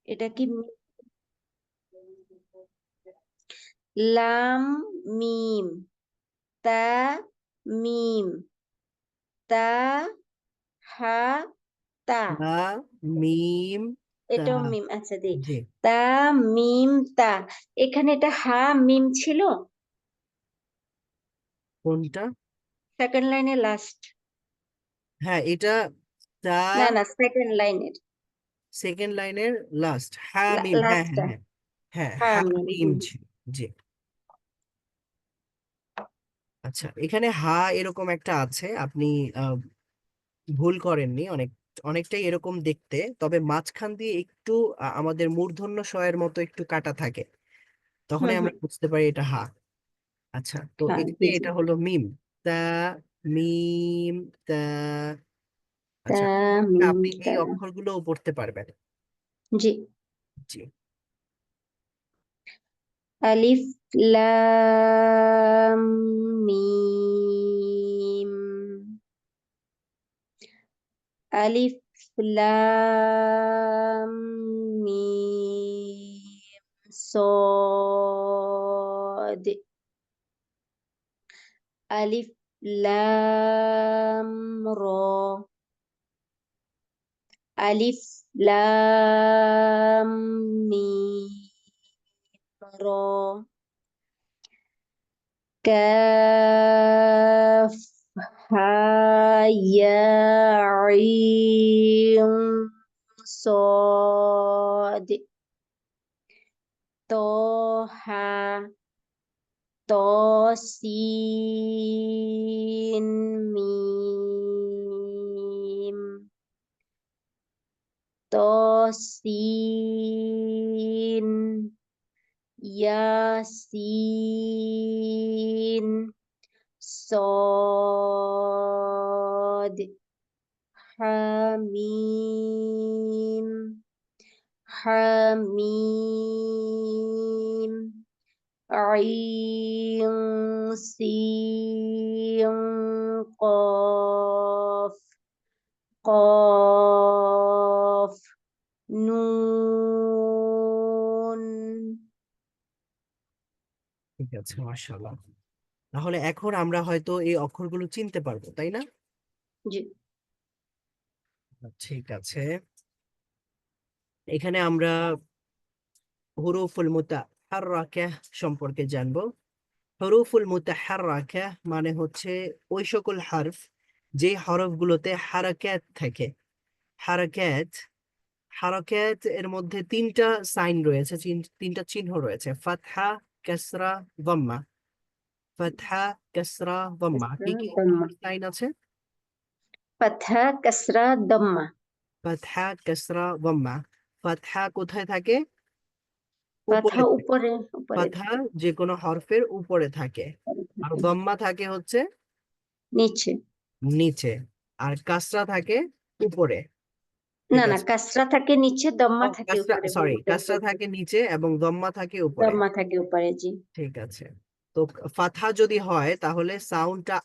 এটা কি লাম মিম তা মিম তা হা তা তা মিম তা। এটাও মিম, আচ্ছা দি জি। তা মিম তা। এখানে এটা হা মিম ছিল কোনটা? সেকেন্ড লাইনের লাস্ট। হ্যাঁ, এটা তা না না, সেকেন্ড লাইনের সেকেন্ড লাইনের লাস্ট হ্যাঁ মিম, হ্যাঁ হ্যাঁ লাস্টটা হ্যাঁ। হ্যাঁ হা হ্যাঁ মিম। মিম ছিল। জি। আচ্ছা, এখানে হা এরকম একটা আছে, আপনি আহ, ভুল করেননি। অনেকটাই এরকম দেখতে, তবে মাঝখান দিয়ে একটু আমাদের মূর্ধন্য ষ এর মতো একটু কাটা থাকে, তখনই আমরা হুম। বুঝতে পারি এটা হা। আচ্ছা, তো হ্যাঁ এখানে জি জি। এটা হলো মিম। তা মিম তা। তা আচ্ছা, মিম আপনি তা। এই অক্ষরগুলোও পড়তে পারবেন। জি। জি। আলিফ লাম মিম। আলিফ লাম মিম صاد। আলিফ লাম র। আলিফ লাম মিম র। كاف ها يا عين صاد. طه طاسين ميم طاسين ياسين صاد. حميم حميم عين سين قاف قاف নুন। ঠিক আছে, মাশাআল্লাহ। তাহলে এখন আমরা হয়তো এই অক্ষরগুলো চিনতে পারবো, তাই না? জি। ঠিক আছে। এখানে আমরা হুরুফুল মুতাহাররাকা সম্পর্কে জানবো। হুরুফুল মুতাহাররাকা মানে হচ্ছে ওই সকল হরফ যে হরফগুলোতে হারাকাত থাকে। হারাকাত হারাকাত এর মধ্যে তিনটা সাইন রয়েছে, তিনটা চিহ্ন রয়েছে: ফাতহা, কাসরা, দাম্মা। ফাতহা, কাসরা, দাম্মা, কাসরা কি কি কি দম্মা। কি সাইন আছে? ফাতহা কাসরা দম্মা। ফাতহা, কাসরা, দাম্মা। ফাতহা কোথায় থাকে? উপরে ফাতহা থাকে। উপরে উপরে ফাতহা থাকে। যে কোনো হরফের উপরে থাকে, আর দম্মা থাকে হচ্ছে নিচে। নিচে, আর কাসরা থাকে উপরে। ঠিক না না, আছে। কাসরা থাকে নিচে, ও দম্মা থাকে কাসরা, উপরে, সরি, উল্টো কাসরা বলছি। থাকে নিচে এবং দম্মা থাকে উপরে। দম্মা থাকে উপরে, জি। ঠিক আছে। তো ফাতহা যদি হয় তাহলে সাউন্ডটা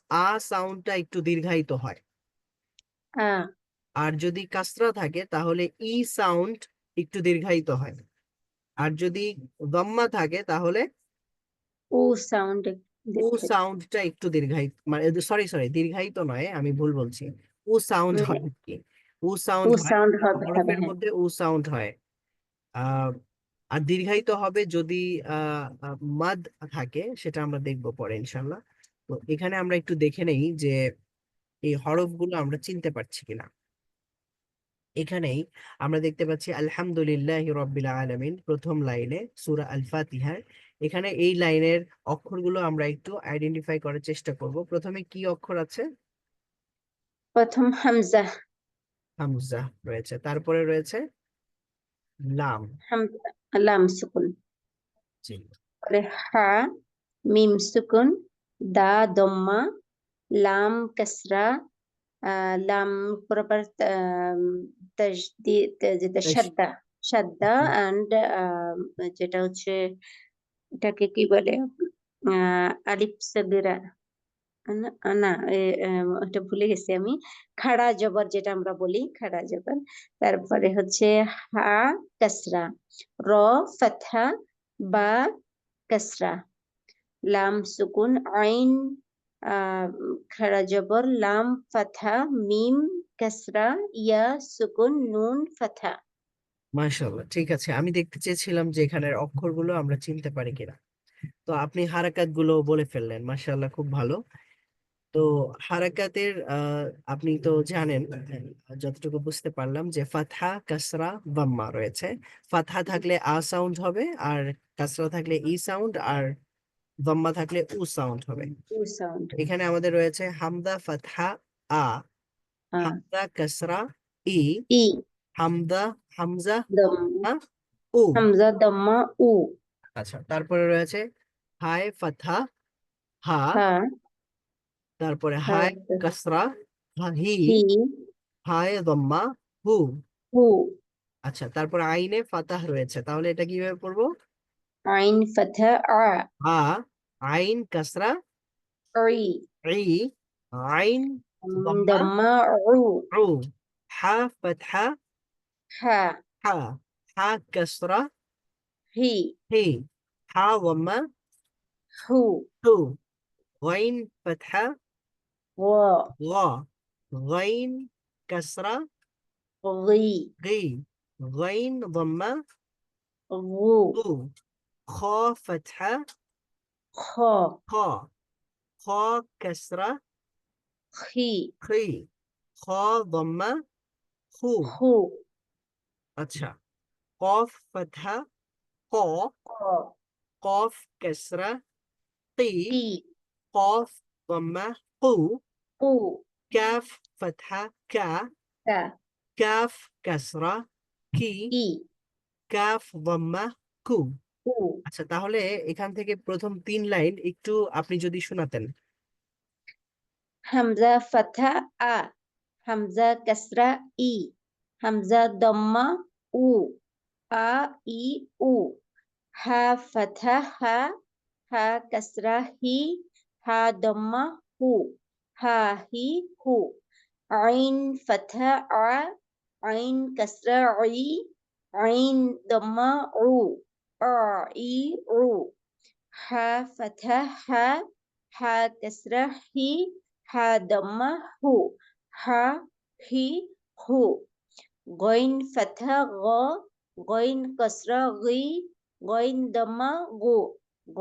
সাউন্ডটা একটু দীর্ঘায়িত হয়। আ আর যদি কাসরা থাকে তাহলে সাউন্ড একটু দীর্ঘায়িত হয়। আর যদি দম্মা থাকে তাহলে উ সাউন্ড সাউন্ডটা একটু দীর্ঘায়িত, মানে সরি সরি, দীর্ঘায়িত নয়, আমি ভুল বলছি। সাউন্ড হয় আর কি। সাউন্ড উ হয়, সাউন্ড হবে হবে, হরফের হ্যাঁ। মধ্যে সাউন্ড হয়। আহ আর দীর্ঘায়িত হবে যদি মাদ থাকে, সেটা আমরা দেখবো পরে ইনশাল্লাহ। তো এখানে আমরা একটু দেখে নেই যে এই হরফগুলো আমরা চিনতে পারছি কিনা। এখানেই আমরা দেখতে পাচ্ছি আলহামদুলিল্লাহ রব্বিল আলামিন প্রথম লাইনে সূরা আল ফাতিহার। এখানে এই লাইনের অক্ষরগুলো আমরা একটু আইডেন্টিফাই করার চেষ্টা করব। প্রথমে কি অক্ষর আছে? প্রথম হামজা। হামজা রয়েছে, তারপরে রয়েছে লাম। হামজা লাম সুকুন। জি। পরে হা মিম সুকুন, দা দম্মা, লাম কাসরা, লাম প্রপার তাজদিদ, যেটা বেশ। সাদ্দা সাদ্দা এন্ড যেটা হচ্ছে এটাকে কি বলে, আলিফ সগিরা, না ওটা ভুলে গেছি আমি। খাড়া জবর যেটা আমরা বলি, খাড়া জবর। তারপরে হচ্ছে হা কাসরা, র ফাতহা, বা কাসরা, লাম সুকুন, আইন খাড়া জবর, লাম ফাতহা, মিম কাসরা, ইয়া সুকুন, নুন ফাতহা। মাশাআল্লাহ, ঠিক আছে। আমি দেখতে চেয়েছিলাম যে এখানের অক্ষরগুলো আমরা চিনতে পারি কিনা। তো আপনি হারাকাত গুলো বলে ফেললেন, মাশাআল্লাহ, খুব ভালো। তো হারাকাতের আপনি তো জানেন, যতটুকু বুঝতে পারলাম যে ফাতহা, কাসরা, দাম্মা রয়েছে। ফাতহা থাকলে আ সাউন্ড হবে, আর কাসরা থাকলে ই সাউন্ড, আর দাম্মা থাকলে উ সাউন্ড হবে। উ সাউন্ড। এখানে আমাদের রয়েছে হামদা, ফাতহা, আ, হামদা, কাসরা, ই, ই, হামদা, হামজা, দম, আ, উ। হামজা, দম্মা, উ। আচ্ছা, তারপরে রয়েছে হায়, ফাতহা, হা, হা, তারপরে হা, হায়, কাসরা, হি, হি, হায়, দম্মা, হু। হু। আচ্ছা, তারপর আইনে ফাতাহ রয়েছে, তাহলে এটা কিভাবে পড়বো? আইন ফাতহা, আ, আ, আইন কাসরা, ই, ই, আইন দম্মা, দম্মা, উ। উ, হা ফাতহা, হা, হা, হা কাসরা, হি, হি, হা দম্মা, হু, হু, غين فتحة، ও, غا، غين كسرة، রি, غي، غين ضمة، গু, غو، خا فتحة، খ, خا، خا كسرة، খি, خي، خا ضمة، خو। খু, अच्छा, قاف فتحة، قا، ক, قاف كسرة، قي، কি, قاف ضمة، قو، কু, كاف فتحة، كا، কা, كاف كسرة، كي، কি, كاف ضمة، كو। কু। আচ্ছা, তাহলে এখান থেকে প্রথম 3 লাইন একটু আপনি যদি শোনাতেন। হামজা ফাতহা, আ, হামজা কাসরা, ই, হামজা দম্মা, উ, আ, ই, উ, হা ফাতহা, হা, হা কাসরা, হি, হা দম্মা, হু, হা, হি, হু, আইন ফাতহা, আ, আইন কাসরা, ই, আইন দম্মা, উ, আ, ই, উ, হা ফাতহা, হা, হা কাসরা, হি, হা দম্মা, হু, হা, হি, হু, গইন ফাতহা, গ, গইন কাসরা, গি, গইন দম্মা, গু, গ,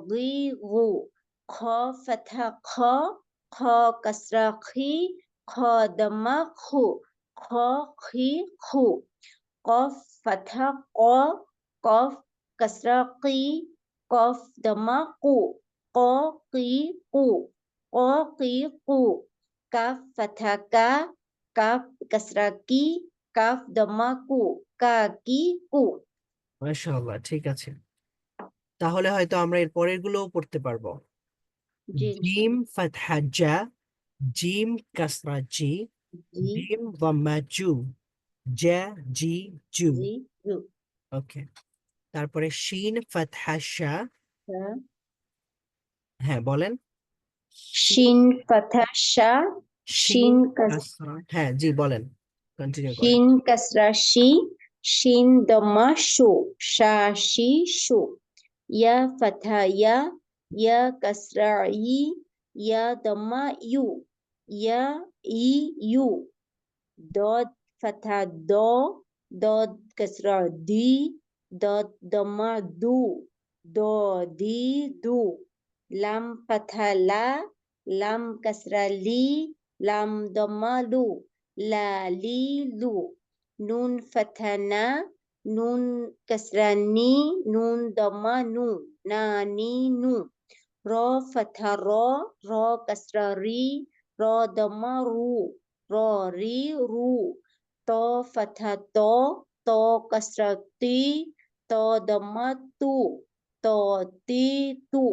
গি, গু, খ ফাতহা, খ, খ কাসরা, খি, খ দম্মা, খু, খ, খি, খু, কফ ফাতহা, ক, কফ কাসরা, কি, কফ দম্মা, কু, ক, কি, কু, ক, কি, কু, কাফ ফাতহা, কা, কাফ কাসরা, কি, কাফ দম্মা, কু, কা, কি, কু। মাশাআল্লাহ, ঠিক আছে। তাহলে হয়তো আমরা এর পরের গুলোও পড়তে পারবো। জি, জিম ফাতহা, জা, জিম কাসরা, জি, জি, জিম দাম্মা, জু, জা, জি, জু। জি, জু, ওকে, তারপরে শিন ফাতহা, শা। হ্যাঁ। হ্যাঁ, বলেন। শিন, শিন ফাতহা, শা, শিন শিন কাস কাসরা, হ্যাঁ জি, বলেন, কন্টিনিউ করেন। শিন কাসরা, শি, শিন দম্মা, শু, শা, শি, শু, ইয়া ফাতহা, ইয়া, ইয়া কাসরা, ই, ইয়া দম্মা, ইউ, ইয়া, ই, ইউ, দদ ফাতহা, দ, দদ কাসরা, দি, দদ দম্মা, দু, দ, দি, দু, লাম ফাতহা, লা, লাম কাসরা, লি, লাম দম্মা, লু, লা, লি, লু, নুন ফাতহা, না, নুন কাসরা, নি, নুন দম্মা, নু, না, নি, নু, র ফাতহা, র, র কাসরা, রি, র দম্মা, রু, র, রি, রু, ত ফাতহা, ত, ত কাসরা, তি, ত দম্মা, তু, ত, তি, তু,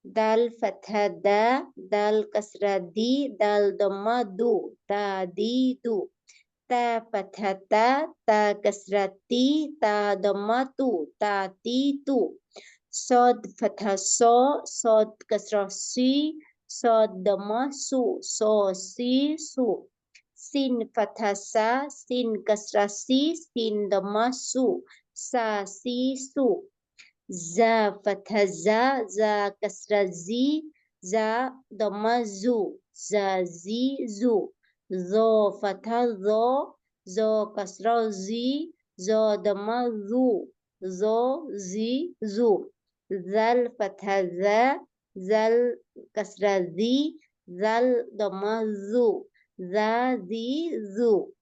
দাল ফাতহা, দা, দাল কাসরা, দি, দাল দম্মা, দু, দা, দি, দু, তা ফাতহা, তা, তা কাসরা, তি, তা দম্মা, তু, তা, তি, তু, صاد فتحة صا، صاد كسرة سي، صاد ضمة سو صو سي سو سين فتحة سا سين كسرة سي سين ضمة سو سا سي سو زا فتحة زا زا كسرة زي زا ضمة زو زا زي زو ذو فتحة ذو ذو كسرة زي ذو ضمة ذو ذو زي زو ذل فتحة ذا ذل كسرة ذي ذل ضمة ذو ذا ذي ذو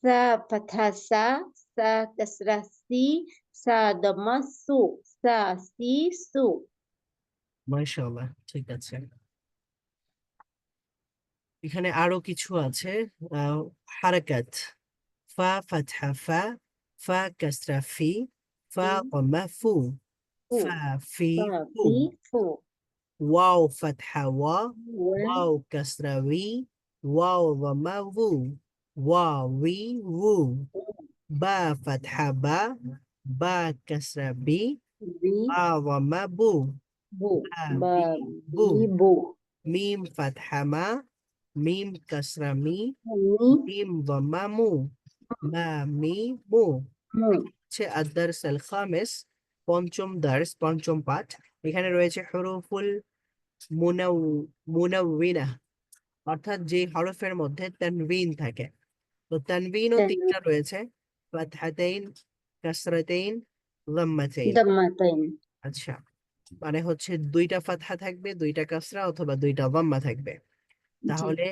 سا فتحة سا سا كسرة سي সা দমা সু সা সি সু মাশাআল্লাহ, ঠিক আছে। এখানে আরো কিছু আছে। হারাকাত, ফা ফাতহা ফা, ফা কাসরা ফি, ফা কমা ফু, ফু ফা ফি ফা ফু, ফি ফু ওয়াও ফাতহা ওয়া, ওয়া ওয়াও কাসরা উই, ওয়াও ওয়ামা ওউ, ওয়া উই ওউ, বা ফাতহা বা, বা কাসরা বি, বি বা ওয়ামা বু, বু বা বা বি বু, বি বু মিম ফাতহা মা, মিম কাসরা মি, মি মিম ওয়ামা মু, মা মি মু। মু হচ্ছে আদ-দারস আল খামিস, পঞ্চম দার্স, পঞ্চম পাঠ। এখানে রয়েছে হুরুফুল মুনাউ মুনাউইনা, অর্থাৎ যে হরফের মধ্যে তানবিন থাকে। তো তানবিনও তিনটা রয়েছে, ফাতহাতাইন, কাসরাতাইন, যাম্মাতাইন। দম্মাতাইন আচ্ছা, মানে হচ্ছে দুইটা ফাতহা থাকবে, দুইটা কাসরা অথবা দুইটা যাম্মা থাকবে। জি তাহলে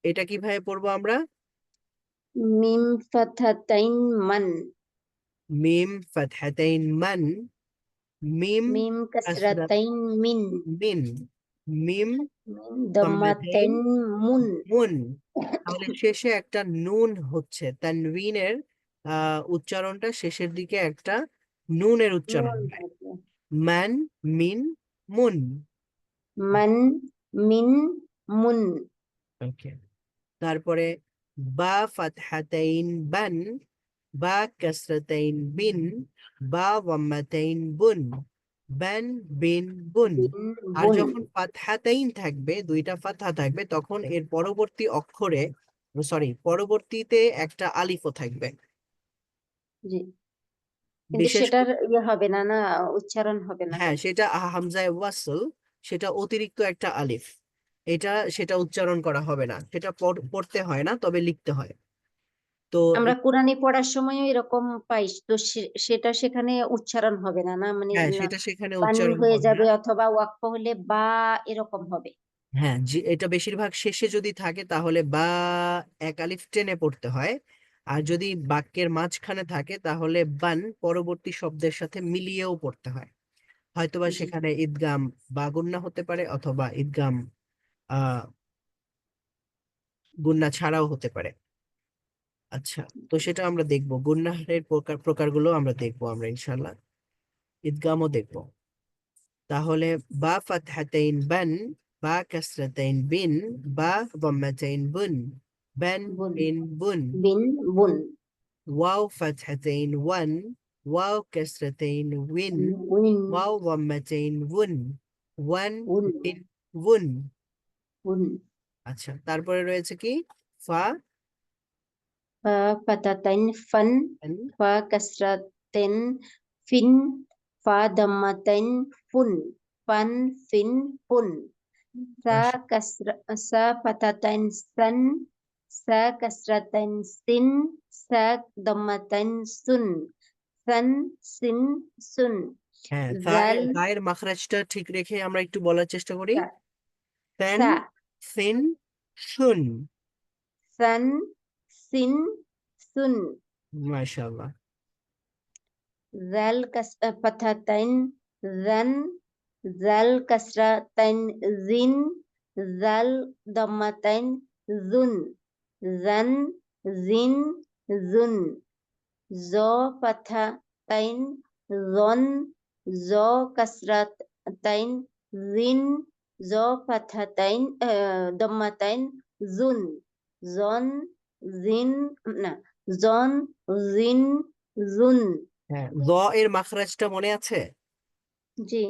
এটা কিভাবে পড়বো আমরা? মিম ফাতহাতাইন মান মিম ফাতহাতাইন মান, মিম মিম কাসরা কাসরাতাইন মিন মিন, মিম মিম দাম্মাতাইন দম্মাতাইন মুন মুন। তাহলে শেষে একটা নুন হচ্ছে তানবিনের উচ্চারণটা শেষের দিকে একটা নুনের উচ্চারণ নুন হয়। থাকে মান, মিন, মুন। মান মিন মুন ওকে, তারপরে বা ফাতহাতাইন বান, বা কাসরাতাইন বিন, বা ওয়াম্মাতাইন বুন, বান বিন বুন। বিন আর বুন যখন ফাতহাতাইন থাকবে, দুইটা ফাতহা থাকবে, তখন এর পরবর্তী অক্ষরে, সরি, পরবর্তীতে একটা আলিফও থাকবে। জি কিন্তু বিশেষ সেটার ইয়ে হবে না না উচ্চারণ হবে না হ্যাঁ, সেটা হামজায়ে ওয়াসল, সেটা অতিরিক্ত একটা আলিফ। সেটা উচ্চারণ করা হবে না, সেটা পড়তে হয় না, তবে লিখতে হয়। তো আমরা কোরআনে পড়ার সময়ও এরকম পাই তো সেটা সেখানে উচ্চারণ হবে না না মানে হ্যাঁ, না সেটা সেখানে বান উচ্চারণ হয়ে হবে না। যাবে অথবা ওয়াকফ হলে বা এরকম হবে হ্যাঁ, এটা বেশিরভাগ শেষে যদি থাকে তাহলে বা এক আলিফ টেনে পড়তে হয়। আর যদি বাক্যের মাঝখানে থাকে তাহলে বান পরবর্তী শব্দের সাথে মিলিয়েও পড়তে হয়। হয়তোবা জি সেখানে ঈদগাম বা গুন্না হতে পারে, অথবা ঈদগাম আহ গুন্না ছাড়াও হতে পারে। আচ্ছা, তো সেটা আমরা দেখবো, গুন্নাহের প্রকারগুলো আমরা দেখবো আমরা ইনশাল্লাহ, ঈদগামও দেখবো। তাহলে বা ফাতহাতাইন বান, বা কাসরাতাইন বিন, বা দাম্মাতাইন বুন, বান বুন বিন বুন। বিন বুন ওয়াও ফাতহাতাইন ওয়ান, ওয়াও কাসরাতাইন উইন, উইন ওয়াও দাম্মাতাইন উন, ওয়ান উন বিন উন। উন আচ্ছা, তারপরে রয়েছে কি? ফা ফা ফাতাতাইন ফান আন, ফা কাসরাতাইন ফিন ফা দাম্মাতাইন ফুন ফান ফিন ফুন সা মাশ, kasra sa fatatain san sa kasratain sin sa dhammatain sun san sin sun হ্যাঁ, zal তায়ের মাখরাজটা ঠিক রেখে আমরা একটু বলার চেষ্টা করি। sa তেন, sa সিন, শুন। san sin sun মাশাআল্লাহ। zal fatatain zan zal kasratain zin zal dhammatain zun zan zin zun জ ফাতহাতাইন জন জ কাসরাতাইন জিন জ ফাতহাতাইন দম্মাতাইন জুন জন জিন না জন জিন জুন হ্যাঁ, জ এর মাখরাজটা মনে আছে? জি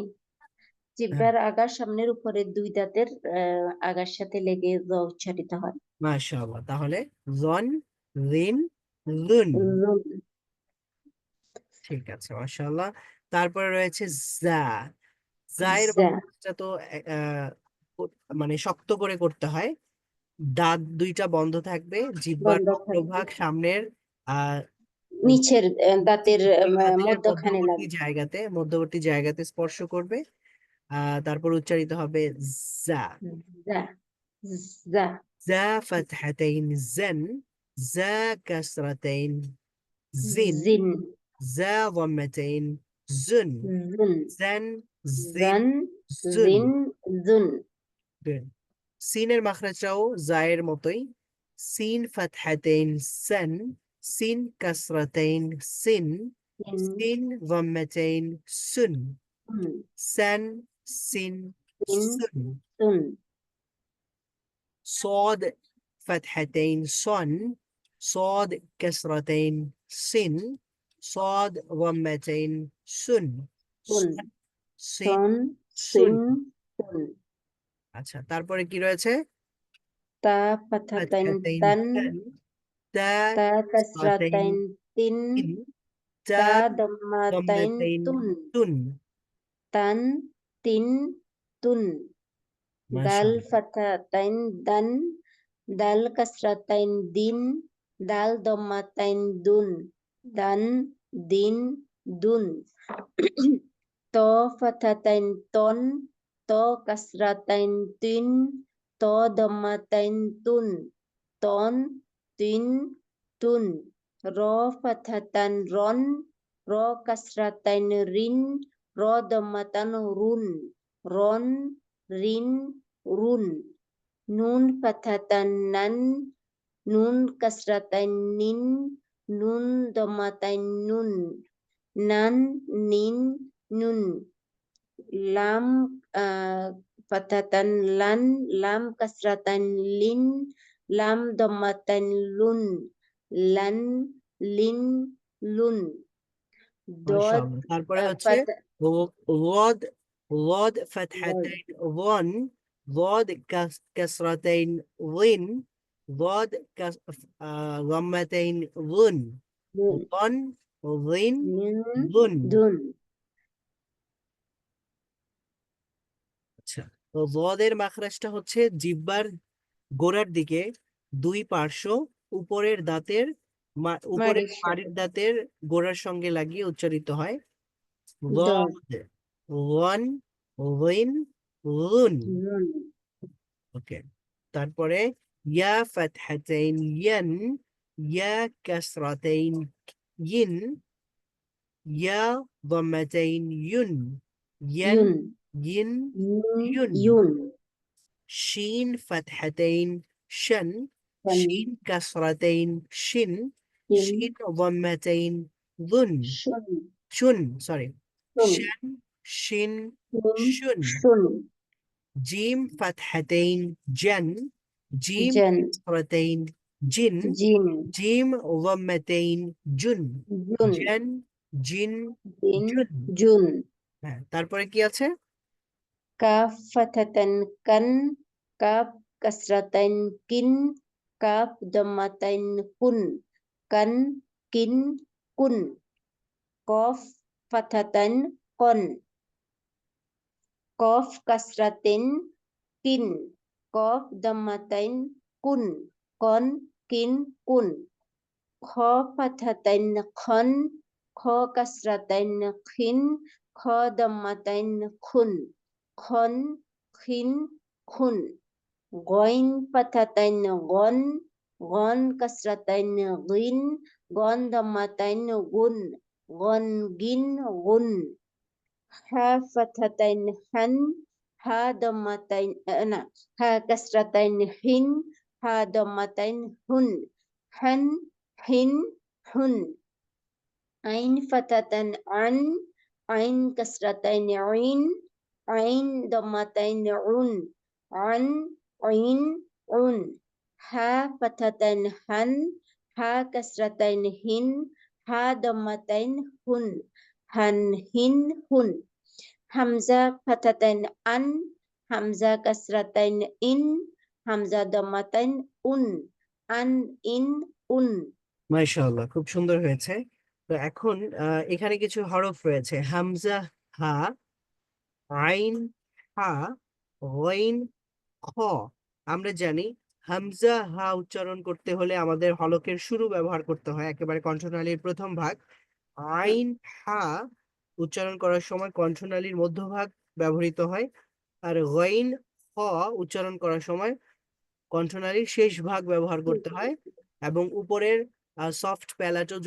জিহ্বার আগার সামনের উপরের দুই দাঁতের আগার সাথে লেগে জ উচ্চারিত হয়। মাশাআল্লাহ। তাহলে জন, রিন, লুন। লুন, ঠিক আছে, মাশাআল্লাহ। তারপরে রয়েছে জা। জায়ের জা, মাত্রাটা তো মানে শক্ত করে করতে হয়। দাঁত দুইটা বন্ধ থাকবে, জিহ্বার বন্ধ থাকবে, অগ্রভাগ সামনের আহ নিচের দাঁতের দাঁতের মধ্যখানে লাগবে। মধ্যবর্তী জায়গাতে স্পর্শ করবে। তারপর উচ্চারিত হবে জা। জা, জা, জা ফাতহাতাইন জান, জা কাসরাতাইন জিন, জিন, জা ضمتين জুন, জুন, জান, জিন, জান, জুন। জিন, জুন, Good. সিনের মাখরাজটাও জায়ের মতোই। সিন ফাতহাতাইন সান, সিন কাসরাতাইন সিন, সিন, সিন ضمتين সুন, সুন, সান, সিন, সিন, সুন। সুন, صاد فتحتين صن، صاد كسرتين سن، صاد ضمتين سن، সুন, صن، سين، সন, সুন। সিন, সুন, আচ্ছা, তারপরে কি রয়েছে? তা ফাথাতাইন فتحتين তান, تن، تا তা كسرتين কাসরাতাইন তিন, إن، تا তা দম্মাতাইন ضمتين তুন, تن. তান, তিন, তুন, ما দাল شاء الله. ফাথাতাইন দান, দাল কাসরাতাইন দিন, দাল দম্মাতাইন দুন, দান, দিন, দুন, ত ফাথাতাইন তন, ত কাসরাতাইন তিন, ত দম্মাতাইন তুন, তন, তিন, তুন, র ফাথাতান রন, র কাসরাতাইন রিন, র দম্মাতান রুন, রন, রিন, রুন, নুন ফাথাতান নান, নুন কাসরাতাইন নিন, নুন দম্মাতাইন নুন, নান, নিন, নুন, লাম ফাথাতান লান, লাম কাসরাতান লিন, লাম দম্মাতান লুন, লান, লিন, লুন, ما شاء দদ الله. তারপরে হচ্ছে ফাথা غاد، غاد فتحتين ظن، ضاد كسرتين ظن، ضاد ضمتين ظن، নুন, ظن، ظن، নুন, ظن। দুন, আচ্ছা, তো ضদের মাখরাজটা হচ্ছে জিহ্বার গোড়ার দিকে দুই পার্শ্ব উপরের দাঁতের উপরের মারির সাথে মাড়ির দাঁতের গোড়ার সঙ্গে লাগিয়ে উচ্চারিত হয়। দদ, ضاد، ظن، ظن، ظن। নুন, ওকে। তারপরে ইয়া ফাতহাতাইন ইয়ান, ইয়া কাসরাতাইন ইন, ইয়া ضمتين ين، ين، ইউন, ين، ইউন, ين। ইউন, شين فتحتين شن، শান, شين كسرتين شن، তিন, شين ضمتين ظن، শুন, شن، سوري، শুন, شن، شن، শুন, شن। শুন, جيم فتحتين جن، جيم জন, كسرتين جن، জিন, جيم ضمتين جن، জুন, جن، جن، দিন, جن। জুন, হ্যাঁ, তারপরে কি আছে? কাফ ফাথাতান কান, কাফ কাসরাতাইন কিন, কাফ দম্মাতাইন কুন, কান, কিন, কুন, কফ ফাথাতান কন, কফ কাসরাতিন কিন, কফ দম্মাতাইন কুন, কন, কিন, কুন, খ ফাথাতাইন খন, খ কাসরাতাইন খিন, খ দম্মাতাইন খুন, খন, খিন, খুন, গইন ফাথাতাইন গন, গন কাসরাতাইন গিন, গন দম্মাতাইন গুন, গন, গিন, গুন, হা ফাথাতাইন হান, হা দম্মাতাইন না, হা কাসরাতাইন হিন, হা দম্মাতাইন হুন, হান, হিন, হুন, আইন ফাথাতান আন, আইন কাসরাতাইন ইন, আইন দম্মাতাইন উন, আন, আইন, উন, হা ফাথাতাইন হান, হা কাসরাতাইন হিন, হা দম্মাতাইন হুন, হান, হিন, হুন, হামজা ফাতাতাইন আন, হামজা কাসরাতাইন ইন, হামজা দম্মাতাইন উন, আন ইন উন। মাশাআল্লাহ, খুব সুন্দর হয়েছে। তো এখন এখানে কিছু হরফ রয়েছে, হামজা, হা, আইন, হা, গইন, খ। আমরা জানি হামজা হা উচ্চারণ করতে হলে আমাদের হলকের শুরু ব্যবহার করতে হয়, একেবারে কণ্ঠনালীর প্রথম ভাগ। আইন, হা উচ্চারণ করার সময় কণ্ঠনালীর মধ্যভাগ ব্যবহৃত হয়। আর গইন, খ উচ্চারণ করার সময় কণ্ঠনালীর শেষ ভাগ ব্যবহার করতে হয়, এবং উপরের সফট প্যালাটও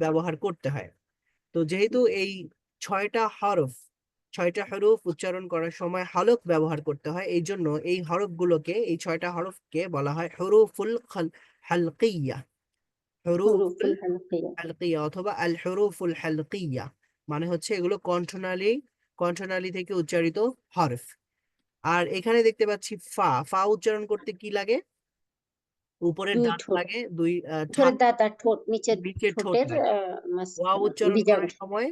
ব্যবহার করতে হয়। তো যেহেতু এই ছয়টা হরফ উচ্চারণ করার সময় হলক ব্যবহার করতে হয়, এই জন্য এই হরফগুলোকে, এই 6টা হরফকে বলা হয় হুরুফুল হালকিয়া। হুরুফুল হুরুফুল হালকিয়া। হালকিয়া অথবা আল হুরুফুল হালকিয়া, মানে হচ্ছে এগুলো কণ্ঠনালী থেকে উচ্চারিত হরফ। আর এখানে দেখতে পাচ্ছি ফা। ফা উচ্চারণ করতে কি লাগে? উপরের দুই দাঁত ঠোঁট, লাগে, দুই উপরের দাঁত আর ঠোঁট, নিচের নিচের ঠোঁট ঠোঁটের লাগে। ওয়া উচ্চারণ বিজাঙ্গ, করার সময়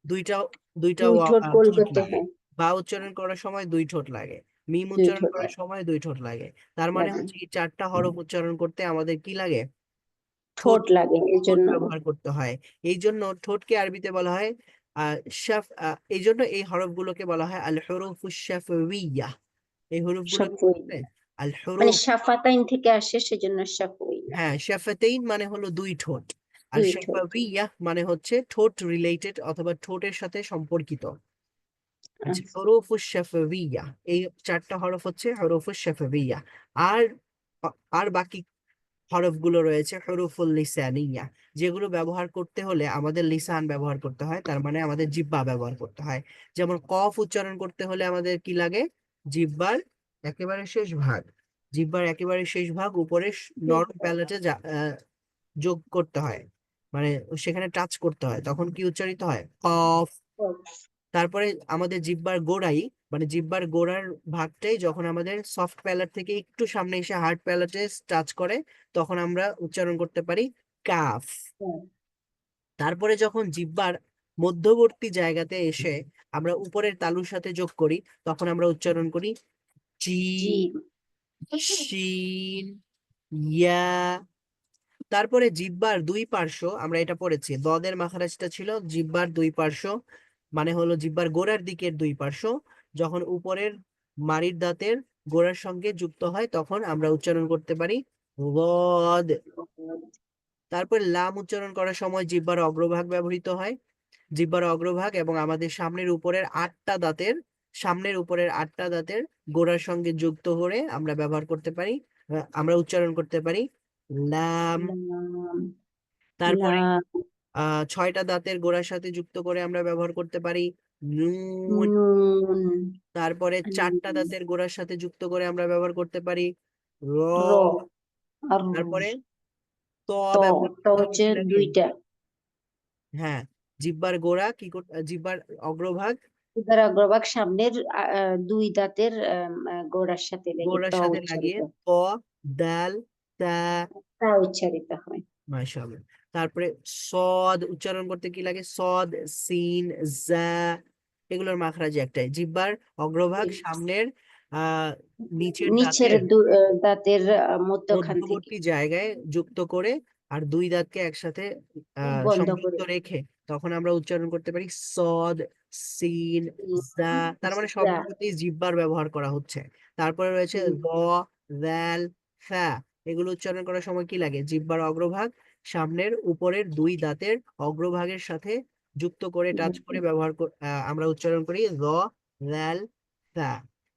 দুইটা দুইটা দুই ঠোঁট গোল ঠোঁট করতে লাগে। হয়। বা উচ্চারণ করার সময় দুই ঠোঁট লাগে। মিম দুই উচ্চারণ ঠোঁট করার সময় দুই ঠোঁট লাগে। তার মানে লাগে, হচ্ছে এই 4টা হরফ উচ্চারণ করতে আমাদের কি লাগে? ঠোঁট ঠোঁট লাগে, এই ঠোঁট জন্য ব্যবহার করতে হয়। এই জন্য ঠোঁটকে আরবিতে বলা হয় এই জন্য এই হরফগুলোকে বলা হয় আল হুরুফুশ শাফাওয়িয়া। এই হরফগুলোকে সাফুই, আল মানে হুরুফ। সাফাতাইন থেকে আসে, সেজন্য সাফুই। হ্যাঁ, শাফাতাইন মানে হলো দুই ঠোঁট। আর দুই ঠোঁট। শাফাওয়িয়া মানে হচ্ছে ঠোঁট রিলেটেড অথবা ঠোঁটের সাথে সম্পর্কিত। আচ্ছা, আচ্ছা, হরফুশ শাফাওয়িয়া, এই 4টা হরফ হচ্ছে হরফুশ শাফাওয়িয়া। আর আর বাকি হরফগুলো রয়েছে হরফুল লিসানিয়া, যেগুলো ব্যবহার করতে হলে আমাদের লিসান ব্যবহার করতে হয়, তার মানে আমাদের জিহ্বা ব্যবহার করতে হয়। যেমন কফ উচ্চারণ করতে হলে আমাদের কি লাগে? জিহ্বার একেবারে শেষ ভাগ। জিহ্বার একেবারে শেষ ভাগ উপরে নরম প্যালেটে যোগ করতে হয়, মানে সেখানে টাচ করতে হয়, তখন কি উচ্চারিত হয়? কফ। তারপরে আমাদের জিহ্বার গোড়াই, মানে জিহ্বার গোড়ার ভাগটাই যখন আমাদের সফট প্যালেট থেকে একটু সামনে এসে হার্ড প্যালেটে টাচ করে, তখন আমরা উচ্চারণ করতে পারি কাফ। তারপরে যখন জিহ্বার মধ্যবর্তী জায়গাতে এসে আমরা উপরের তালুর সাথে যোগ করি, তখন আমরা উচ্চারণ করি জিম, জিম। শিন, ইয়া। তারপরে জিহ্বার দুই পার্শ্ব, আমরা এটা পড়েছি, দদের মাখারাজটা ছিল জিহ্বার দুই পার্শ্ব, মানে হলো জিহ্বার গোড়ার দিকের দুই পার্শ্ব যখন উপরের মাড়ির দাঁতের গোড়ার সঙ্গে যুক্ত হয়, তখন আমরা উচ্চারণ করতে পারি গদ। তারপর লাম উচ্চারণ করার সময় জিহ্বার অগ্রভাগ ব্যবহৃত হয়। জিহ্বার অগ্রভাগ এবং আমাদের সামনের উপরের 8টা দাঁতের গোড়ার সঙ্গে যুক্ত করে আমরা ব্যবহার করতে পারি, আমরা উচ্চারণ করতে পারি লাম। লাম, তারপরে লাম, 6টা দাঁতের গোড়ার সাথে যুক্ত করে আমরা ব্যবহার করতে পারি নুন। নুন, তারপরে 4টা নুন, দাঁতের গোড়ার সাথে যুক্ত করে আমরা ব্যবহার করতে পারি র। র, আর তারপরে ত ত। ব্যবহার ত করতে হবে হচ্ছে কি লাগে? দুইটা, হ্যাঁ, জিহ্বার গোড়া জিহ্বার অগ্রভাগ এবার অগ্রভাগ সামনের দুই দাঁতের গোড়ার সাথে লেগে ত গোড়ার সাথে লাগিয়ে উচ্চারিত, ত, দাল, তা। তা উচ্চারিত হয়। মাশাআল্লাহ। তারপরে সদ উচ্চারণ করতে কি লাগে? সদ, সিন, জা। এগুলোর মাখরাজ একটাই, জিহ্বার অগ্রভাগ সামনের নিচের নিচের দাঁতের দাঁতের মধ্যখান থেকে মধ্যবর্তী জায়গায় যুক্ত করে আর দুই দাঁতকে একসাথে বন্ধ সংযুক্ত করে। রেখে তখন আমরা উচ্চারণ করতে পারি সদ, সিন, জা। তার মানে যা, সবগুলোতেই জিহ্বার ব্যবহার করা হচ্ছে। তারপরে রয়েছে র, দাল, ফা। এগুলো উচ্চারণ করার সময় কি লাগে? জিহ্বার অগ্রভাগ সামনের উপরের দুই দাঁতের অগ্রভাগের সাথে যুক্ত করে টাচ করে আমরা উচ্চারণ করি র, দাল, ফা।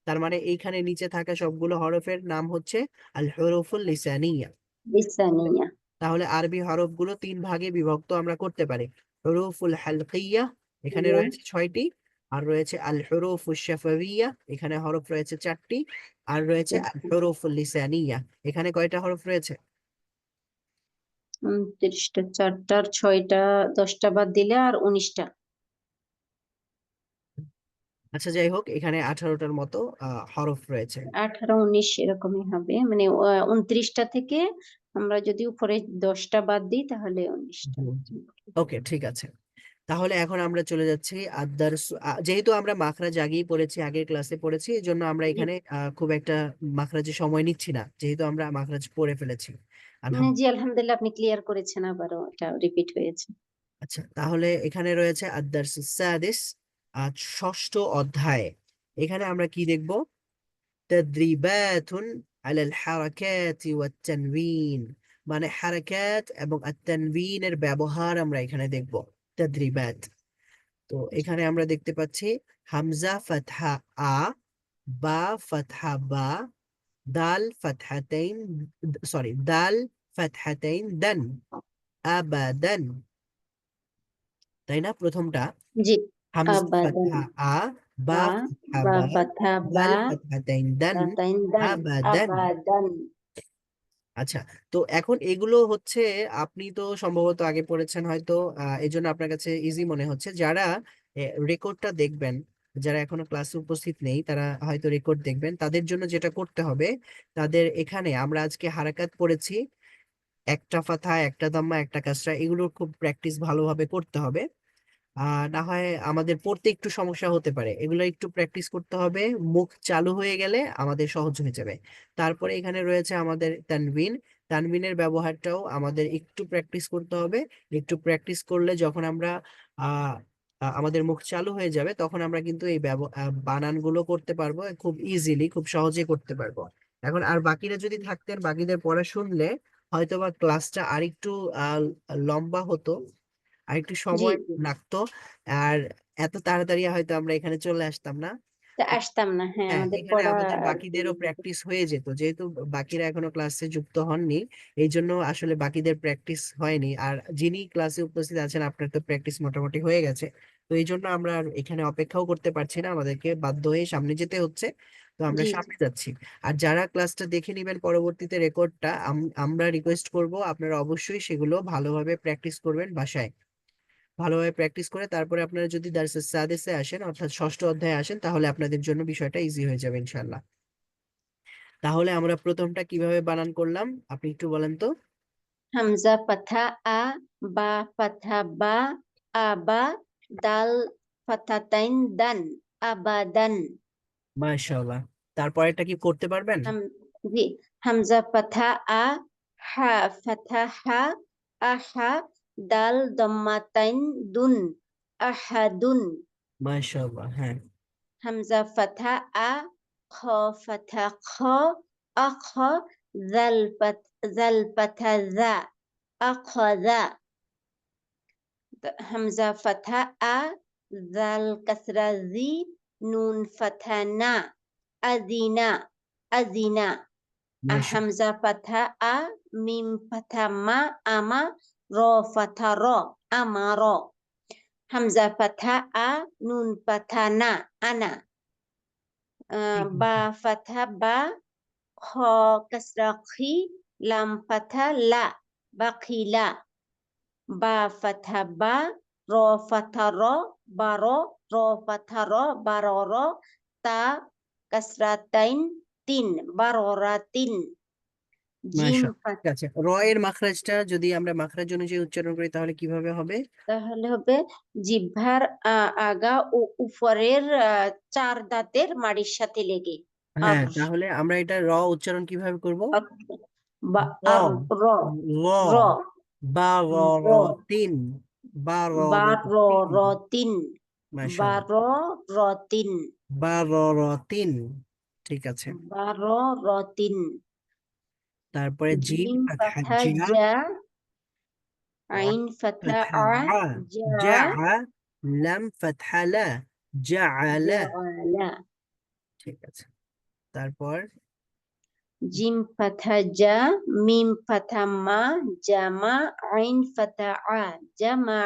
তার মানে এইখানে নিচে থাকা সবগুলো হরফের নাম হচ্ছে আল হুরুফুল লিসানিয়া। বিসানিয়া। তাহলে আরবি হরফগুলো 3 ভাগে বিভক্ত আমরা করতে পারি। হুরুফুল হালকিয়া, এখানে রয়েছে 6টি। আর রয়েছে আল হুরুফুশ শাফাওয়িয়া, এখানে হরফ রয়েছে 4টি। আর রয়েছে আল হুরুফুল লিসানিয়া, এখানে কয়টা হরফ রয়েছে? 29টা, 4টার 6টা, 10টা বাদ দিলে আর 19টা। আচ্ছা, যাই হোক, এখানে 18টার মতো হরফ রয়েছে। 18, 19 এরকমই হবে, মানে 29টা থেকে আমরা যদি উপরে 10টা বাদ দিই তাহলে 19টা। ওকে, ঠিক আছে। তাহলে এখন আমরা চলে যাচ্ছি আদার্স। যেহেতু আমরা মাখরাজ আগেই পড়েছি, আগের ক্লাসে পড়েছি, এই জন্য আমরা জি এখানে খুব একটা মাখরাজে সময় নিচ্ছি না, যেহেতু আমরা মাখরাজ পড়ে ফেলেছি। জি আলহামদুলিল্লাহ, আপনি ক্লিয়ার করেছেন, আবারও এটা রিপিট হয়েছে। আচ্ছা, তাহলে এখানে রয়েছে আদার্স সাদিস, ষষ্ঠ অধ্যায়। এখানে আমরা কি দেখব? তাদরিবাতুন আলাল হারাকাতি ওয়াত তানওয়িন, মানে হারাকাত এবং আত-তানওয়িনের ব্যবহার আমরা এখানে দেখব। তাদরিবাত। তো এখানে আমরা দেখতে পাচ্ছি হামজা ফাতহা আ, বা ফাতহা বা, দাল ফাতহাতাইন, সরি দাল ফাতহাতাইন দান, আবাদান, তাই না? প্রথমটা জি, হামজা আবাদান, ফাতহা আ, বা আ ফাতহা বা বা, ফাথা বা দাল ফাতহাতাইন দান, তাতাইন দান, আবাদান। আবাদান। আচ্ছা, তো এখন এগুলো হচ্ছে, আপনি তো সম্ভবত আগে পড়েছেন হয়তো, এই জন্য আপনার কাছে ইজি মনে হচ্ছে। যারা রেকর্ডটা দেখবেন, যারা এখনো ক্লাসে উপস্থিত নেই, তারা হয়তো রেকর্ড দেখবেন, তাদের জন্য যেটা করতে হবে, তাদের এখানে আমরা আজকে হারাকাত পড়েছি, একটা ফাথা, একটা দাম্মা, একটা কাসরা, এগুলোর খুব প্র্যাকটিস ভালোভাবে করতে হবে। না হয় আমাদের পড়তে একটু সমস্যা হতে পারে, এগুলো একটু প্র্যাকটিস করতে হবে। মুখ চালু হয়ে গেলে আমাদের সহজ হয়ে যাবে। তারপরে এখানে রয়েছে আমাদের তানবিন। তানবিনের ব্যবহারটাও আমাদের একটু প্র্যাকটিস করতে হবে। একটু প্র্যাকটিস করলে যখন আমরা আহ আমাদের মুখ চালু হয়ে যাবে, তখন আমরা কিন্তু এই বানানগুলো করতে পারবো খুব ইজিলি, খুব সহজে করতে পারবো। এখন আর বাকিরা যদি থাকতেন, বাকিদের পড়া শুনলে হয়তোবা ক্লাসটা আরেকটু আহ লম্বা হতো, আর একটু জি সময় জি, লাগতো, আর এত তাড়াতাড়ি হয়তো আমরা এখানে চলে আসতাম না। তা আসতাম না, হ্যাঁ হ্যাঁ, আমাদের এখানে পড়া আমাদের আর কি। বাকিদেরও প্র্যাকটিস হয়ে যেত, যেহেতু বাকিরা এখনো ক্লাসে যুক্ত হননি, এই জন্য আসলে বাকিদের প্র্যাকটিস হয়নি। আর যিনি ক্লাসে উপস্থিত আছেন, আপনার তো প্র্যাকটিস মোটামুটি হয়ে গেছে। তো এই জন্য আমরা আর এখানে অপেক্ষাও করতে পারছি না, আমাদেরকে বাধ্য হয়ে সামনে যেতে হচ্ছে। তো আমরা জি জি সামনে যাচ্ছি। আর যারা ক্লাসটা দেখে নেবেন পরবর্তীতে রেকর্ডটা, আমরা রিকোয়েস্ট করব আপনারা অবশ্যই সেগুলো ভালোভাবে প্র্যাকটিস করবেন বাসায়। ভালোভাবে প্র্যাকটিস করে তারপরে আপনারা যদি দারসে সাদেসে আসেন, অর্থাৎ ষষ্ঠ অধ্যায়ে আসেন, তাহলে আপনাদের জন্য বিষয়টা ইজি হয়ে যাবে ইনশাল্লাহ। তাহলে আমরা প্রথমটা কিভাবে বানান করলাম, আপনি একটু বলেন তো। হামজা ফাথা আ, বা ফাথা বা, আবা, দাল ফাথাতাইন দান, আবাদান। মাশাআল্লাহ। তারপরেরটা কি করতে পারবেন? হাম জি, হামজা ফাথা আ, হা ফাথা হা, আহা, দাল দম্মাতাইন দুন, আহাদুন। মাশাআল্লাহ, হ্যাঁ। হামজা ফাথা আ, খ ফাথা খ, আখ, জাল ফাথা জা, আখাযা। হামজা ফাথা আ, জাল কাসরা জি, নুন ফাথা না, আজিনা, আজিনা। মাশাআল্লাহ। হামজা ফাথা আ, মিম ফাথা মা, আমা, র ফাথা র, আমার। হামজা ফাথা আ, নুন ফাথা না, আনা। ঠিক বা আছে। ফাথা বা, খ কাসরা খি, লাম ফাথা লা, বাখিলা। বা ফাথা বা, র ফাথা র, বারো, র ফাথা র, বারর। তা কাসরাতাইন তিন, বাররাতিন। জিম মাশাআল্লাহ, ঠিক আছে। র এর মাখরাজটা যদি আমরা মাখরাজ অনুযায়ী উচ্চারণ করি, তাহলে কিভাবে হবে? তাহলে হবে জিহ্বার আগা ও উপরের চার দাঁতের মাড়ির সাথে লেগে। আর হ্যাঁ, তাহলে আমরা এটা র উচ্চারণ কিভাবে করব? বা আর র, র, র, র, বা র, র, র, তিন, বা র, র, বার তিন। র তিন, মাশাআল্লাহ, বার র তিন, বা র, র, তিন। ঠিক আছে। বার র তিন। তারপরে জিম জিম ফাতহা পাথা জা, যা, আইন আইন ফাথা ফাতহা আ, আ, যা, জা, লাম ফাতহা লা, জাআলা। জাআলা। ঠিক আছে। তারপর জিম ফাথা যা, মিম ফাথা মা, জামা, আইন ফাথা আ, জামা।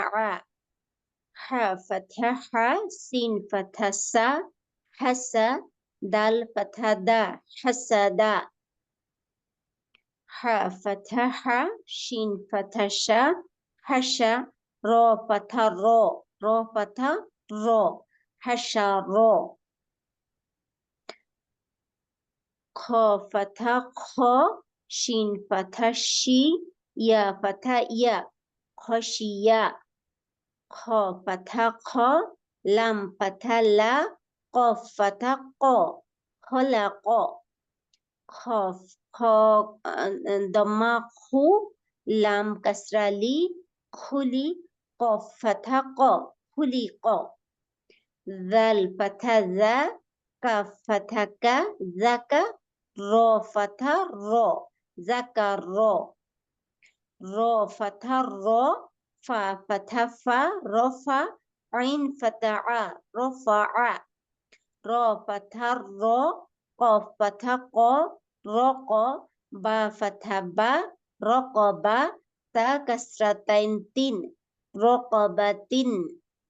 হা ফাথা হা, সিন ফাথা সা, হাসা, দাল ফাথা দা, হাসাদা। হা ফাথা হা, শিন ফাথা শা, হাসা, র ফাথা র, র ফাথা র, হাসা র। খ ফাথা খ, শিন ফাথা শি, ইয়া ফাথা ইয়া, খসিয়া, খ ফাথা খ, লাম ফাথা লা, কফ ফাথা ক, খলাক। খ খ দম্মা খু, লাম কাসরা লি, খুলি, কফ ফাথা ক, খুলিক। জাল ফাথা জা, কাফ ফাথা কা, জাকা, র ফাথা র, জাকার। র ফাথা র, ফা ফাথা ফা, রফা, আইন ফাথা আ, রফা আ। র ফাথা র, কফ ফাথা ক, রক, বা ফাথা বা, রকবা, তা কাসরাতাইন তিন, রকবাতিন।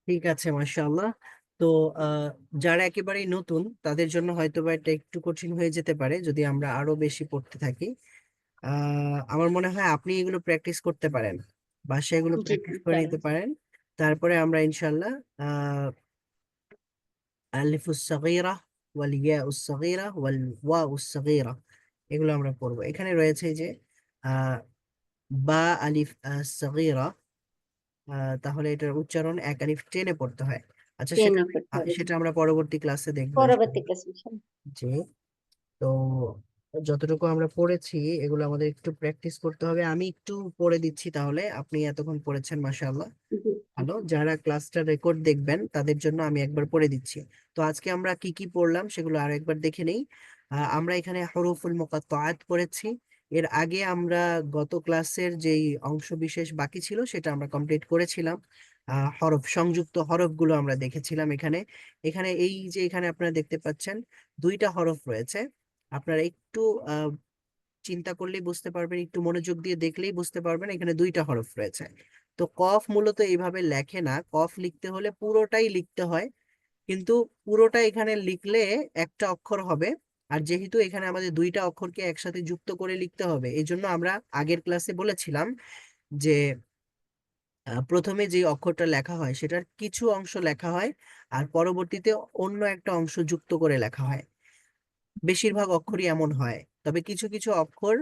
ঠিক আছে, মাশাআল্লাহ। তো যারা একেবারেই নতুন তাদের জন্য হয়তো বা এটা একটু কঠিন হয়ে যেতে পারে যদি আমরা আরো বেশি পড়তে থাকি। আমার মনে হয় আপনি এগুলো প্র্যাকটিস করতে পারেন, বাসায় এগুলো জি প্র্যাকটিস করে স্যার। নিতে পারেন। তারপরে আমরা ইনশাল্লাহ আলিফুস সাগীরা ওয়াল ইয়াউস সাগীরা ওয়াল ওয়াউস সাগীরা এগুলো আমরা পড়বো। এখানে রয়েছে যে আহ বা আলিফ সাগীরা, তাহলে এটার উচ্চারণ এক আলিফ টেনে পড়তে হয়। আচ্ছা, টেন সেটা করতে হবে। সেটা আমরা পরবর্তী ক্লাসে দেখবো পরবর্তী ইনশাআল্লাহ। ক্লাসে স্যার। জি। তো যতটুকু আমরা পড়েছি এগুলো আমাদের একটু প্র্যাকটিস করতে হবে। আমি একটু পড়ে দিচ্ছি, তাহলে আপনি এতক্ষণ পড়েছেন মাশাআল্লাহ, জি। ভালো। যারা ক্লাসটা রেকর্ড দেখবেন তাদের জন্য আমি একবার পড়ে দিচ্ছি। তো আজকে আমরা কি কি পড়লাম সেগুলো আরো একবার দেখে নেই। আমরা এখানে হরফুল মুকাত্তাআত পড়েছি। এর আগে আমরা গত ক্লাসের যেই অংশ বিশেষ বাকি ছিল সেটা আমরা কমপ্লিট করেছিলাম। হরফ সংযুক্ত হরফগুলো আমরা দেখেছিলাম এখানে। এখানে এই যে এখানে আপনারা দেখতে পাচ্ছেন দুইটা হরফ রয়েছে। আপনারা একটু আহ চিন্তা করলেই বুঝতে পারবেন, একটু মনোযোগ দিয়ে দেখলেই বুঝতে পারবেন এখানে দুইটা হরফ রয়েছে। তো কফ মূলত এইভাবে লেখে না, কফ লিখতে হলে পুরোটাই লিখতে হয়। কিন্তু পুরোটা এখানে লিখলে একটা অক্ষর হবে। আর যেহেতু এখানে আমাদের দুইটা অক্ষরকে একসাথে যুক্ত করে লিখতে হবে, এই জন্য আমরা আগের ক্লাসে বলেছিলাম যে প্রথমে যে অক্ষরটা লেখা হয় সেটার কিছু অংশ লেখা হয় আর পরবর্তীতে অন্য একটা অংশ যুক্ত করে লেখা হয়। বেশিরভাগ অক্ষরই এমন হয়, তবে কিছু কিছু অক্ষর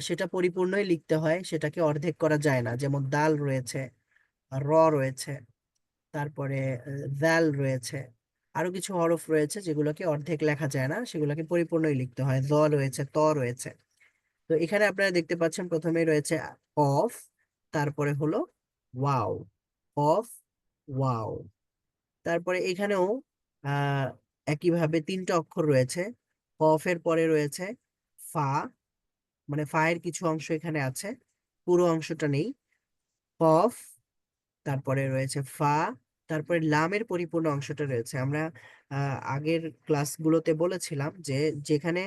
সেটা পরিপূর্ণই লিখতে হয়, সেটাকে অর্ধেক করা যায় না। যেমন দাল রয়েছে, র রয়েছে, তারপরে জাল রয়েছে। আরো কিছু হরফ রয়েছে যেগুলোকে অর্ধেক লেখা যায় না, সেগুলোকে পরিপূর্ণই লিখতে হয়। জ রয়েছে, ত রয়েছে। তো এখানে আপনারা দেখতে পাচ্ছেন প্রথমে রয়েছে অফ, তারপরে হলো ওয়াও, অফ, ওয়াও। তারপরে এখানেও আহ একইভাবে তিনটা অক্ষর রয়েছে। কফের পরে রয়েছে ফা, মানে ফা এর কিছু অংশ এখানে আছে, পুরো অংশটা নেই। কফ, তারপরে রয়েছে ফা, তারপরে লামের পরিপূর্ণ অংশটা রয়েছে। আমরা আগের ক্লাসগুলোতে বলেছিলাম যে যেখানে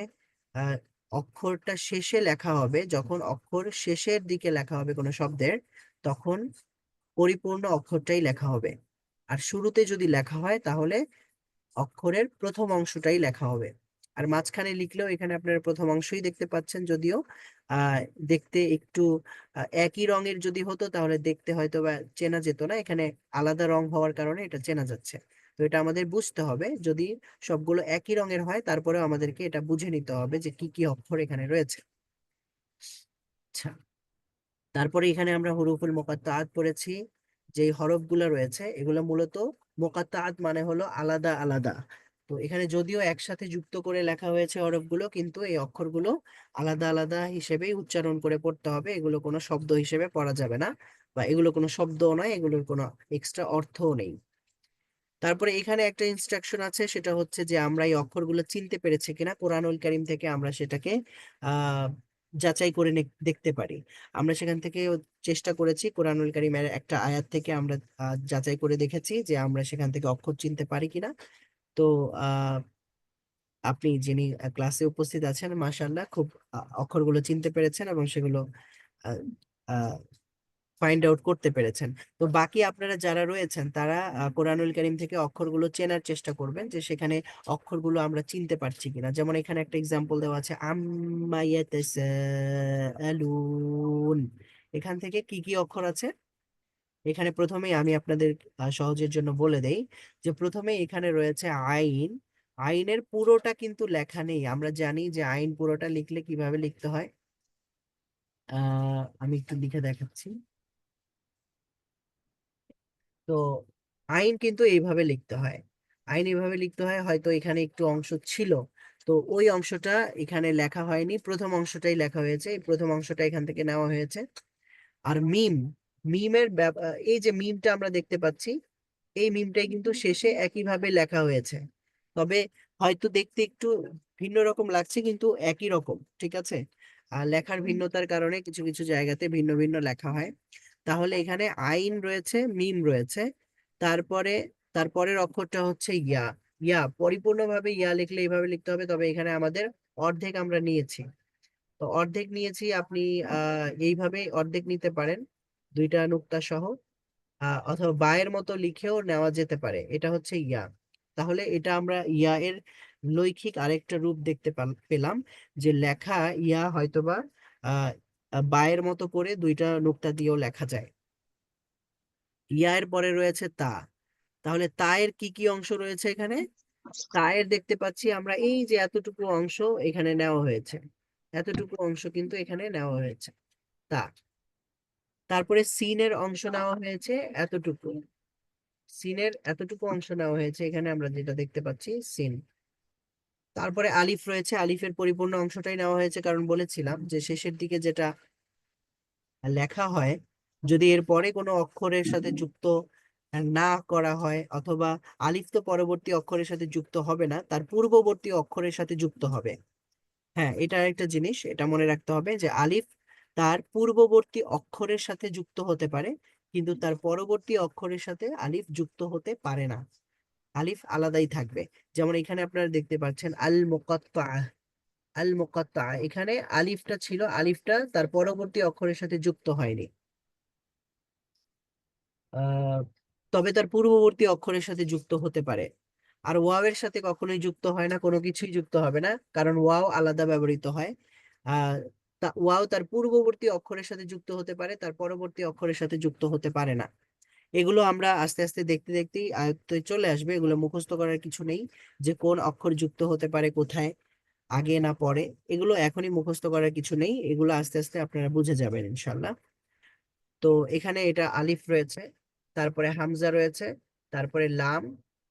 আহ, অক্ষরটা শেষে লেখা হবে, যখন অক্ষর শেষের দিকে লেখা হবে কোনো শব্দের, তখন পরিপূর্ণ অক্ষরটাই লেখা হবে। আর শুরুতে যদি লেখা হয় তাহলে অক্ষরের প্রথম অংশটাই লেখা হবে। আর মাঝখানে লিখলেও এখানে আপনারা প্রথম অংশই দেখতে পাচ্ছেন, যদিও আহ দেখতে একটু একই রঙের যদি হতো তাহলে দেখতে হয়তো বা চেনা যেত না। এখানে আলাদা রং হওয়ার কারণে এটা চেনা যাচ্ছে। তো এটা আমাদের বুঝতে হবে, যদি সবগুলো একই রঙের হয় তারপরেও আমাদেরকে এটা বুঝে নিতে হবে যে কি কি অক্ষর এখানে রয়েছে। আচ্ছা, তারপরে এখানে আমরা হুরুফুল মুকাত্তাআত পড়েছি। যে হরফগুলো রয়েছে এগুলো মূলত মুকাত্তাআত মানে হলো আলাদা আলাদা। তো এখানে যদিও একসাথে যুক্ত করে লেখা হয়েছে হরফগুলো, কিন্তু এই অক্ষরগুলো আলাদা আলাদা হিসেবেই উচ্চারণ করে পড়তে হবে। এগুলো কোনো শব্দ হিসেবে পড়া যাবে না, বা এগুলো কোনো শব্দও নয়, এগুলোর কোনো এক্সট্রা অর্থও নেই। তারপরে এখানে একটা ইনস্ট্রাকশন আছে, সেটা হচ্ছে যে আমরা এই অক্ষরগুলো চিনতে পেরেছি কিনা কোরআনুল কারীম থেকে আমরা সেটাকে আহ যাচাই করে দেখতে পারি। আমরা সেখান থেকে চেষ্টা করেছি, কোরআনুল কারীমের একটা আয়াত থেকে আমরা যাচাই করে দেখেছি যে আমরা সেখান থেকে অক্ষর চিনতে পারি কিনা। তো আহ আপনি যিনি ক্লাসে উপস্থিত আছেন, মাশাআল্লাহ, খুব অক্ষরগুলো চিনতে পেরেছেন এবং সেগুলো ফাইন্ড আউট করতে পেরেছেন। তো বাকি আপনারা যারা রয়েছেন তারা কোরআনুল কারীম থেকে অক্ষরগুলো চেনার চেষ্টা করবেন যে সেখানে অক্ষরগুলো আমরা চিনতে পারছি কিনা। যেমন এখানে একটা এক্সাম্পল দেওয়া আছে, আম্মা ইয়াতাসাআলুন। এখান থেকে কি কি অক্ষর আছে? এখানে প্রথমেই আমি আপনাদের সহজের জন্য বলে দেই যে প্রথমে এখানে রয়েছে আইন। আইনের পুরোটা কিন্তু লেখা নেই। আমরা জানি যে আইন পুরোটা লিখলে কিভাবে লিখতে হয়। আমি একটু লিখে দেখাচ্ছি। তো আইন কিন্তু এইভাবে লিখতে হয়, আইন এইভাবে লিখতে হয়। হয়তো এখানে একটু অংশ ছিল, তো ওই অংশটা এখানে লেখা হয়নি, প্রথম অংশটাই লেখা হয়েছে, এই প্রথম অংশটা এখান থেকে নেওয়া হয়েছে। আর মিমের এই যে মিমটা আমরা দেখতে পাচ্ছি, এই মিমটাই কিন্তু শেষে একইভাবে লেখা হয়েছে, তবে হয়তো দেখতে একটু ভিন্ন রকম লাগছে, কিন্তু একই রকম, ঠিক আছে। আর লেখার ভিন্নতার কারণে কিছু কিছু জায়গাতে ভিন্ন ভিন্ন লেখা হয়। তাহলে এখানে আইন রয়েছে, মিম রয়েছে, তারপরে তারপরের অক্ষরটা হচ্ছে ইয়া। ইয়া পরিপূর্ণভাবে ইয়া লিখলে এইভাবে লিখতে হবে, তবে এখানে আমাদের অর্ধেক আমরা নিয়েছি। তো অর্ধেক নিয়েছি, আপনি এইভাবে অর্ধেক নিতে পারেন, দুইটা নুক্তা সহ, অথবা বায়ের মতো লিখেও নেওয়া যেতে পারে। এটা হচ্ছে ইয়া। তাহলে এটা আমরা ইয়া এর লৈখিক আরেকটা রূপ দেখতে পেলাম, যে লেখা ইয়া হয়তোবা আহ বায়ের মতো করে দুইটা নুক্তা দিয়েও লেখা যায়। ইয়া এর পরে রয়েছে তা। তাহলে তা এর কি কি অংশ রয়েছে এখানে? তা এর দেখতে পাচ্ছি আমরা এই যে এতটুকু অংশ এখানে নেওয়া হয়েছে, এতটুকু অংশ কিন্তু এখানে নেওয়া হয়েছে তা। তারপরে সিনের অংশ নেওয়া হয়েছে এতটুকু, সিনের এতটুকু অংশ নেওয়া হয়েছে এখানে আমরা যেটা দেখতে পাচ্ছি সিন। তারপরে আলিফ রয়েছে, আলিফের পরিপূর্ণ অংশটাই নেওয়া হয়েছে, কারণ বলেছিলাম যে শেষের দিকে যেটা লেখা হয়, যদি এর পরে কোনো অক্ষরের সাথে যুক্ত না করা হয়, অথবা আলিফ তো পরবর্তী অক্ষরের সাথে যুক্ত হবে না, তার পূর্ববর্তী অক্ষরের সাথে যুক্ত হবে। হ্যাঁ, এটা একটা জিনিস, এটা মনে রাখতে হবে যে আলিফ তার পূর্ববর্তী অক্ষরের সাথে যুক্ত হতে পারে, কিন্তু তার পরবর্তী অক্ষরের সাথে আলিফ যুক্ত হতে পারে না, আলিফ আলাদাই থাকবে। যেমন এখানে আপনারা দেখতে পাচ্ছেন আল মুকাত্তা, আল মুকাত্তা, এখানে আলিফটা ছিল, আলিফটা তার পরবর্তী অক্ষরের সাথে যুক্ত হয়নি, আহ তবে তার পূর্ববর্তী অক্ষরের সাথে যুক্ত হতে পারে। আর ওয়াও এর সাথে কখনোই যুক্ত হয় না, কোনো কিছুই যুক্ত হবে না, কারণ ওয়াও আলাদা ব্যবহৃত হয়। আহ ওয়াও তার পূর্ববর্তী অক্ষরের সাথে যুক্ত হতে পারে, তার পরবর্তী অক্ষরের সাথে যুক্ত হতে পারে না। এগুলো আমরা আস্তে আস্তে দেখতে দেখতেই আয়ত্তে চলে আসবে, এগুলো মুখস্থ করার কিছু নেই, যে কোন অক্ষর যুক্ত হতে পারে কোথায়, আগে না পরে, এগুলো এখনই মুখস্থ করার কিছু নেই, এগুলো আস্তে আস্তে আপনারা বুঝে যাবেন ইনশাল্লাহ। তো এখানে এটা আলিফ রয়েছে, তারপরে হামজা রয়েছে, তারপরে লাম,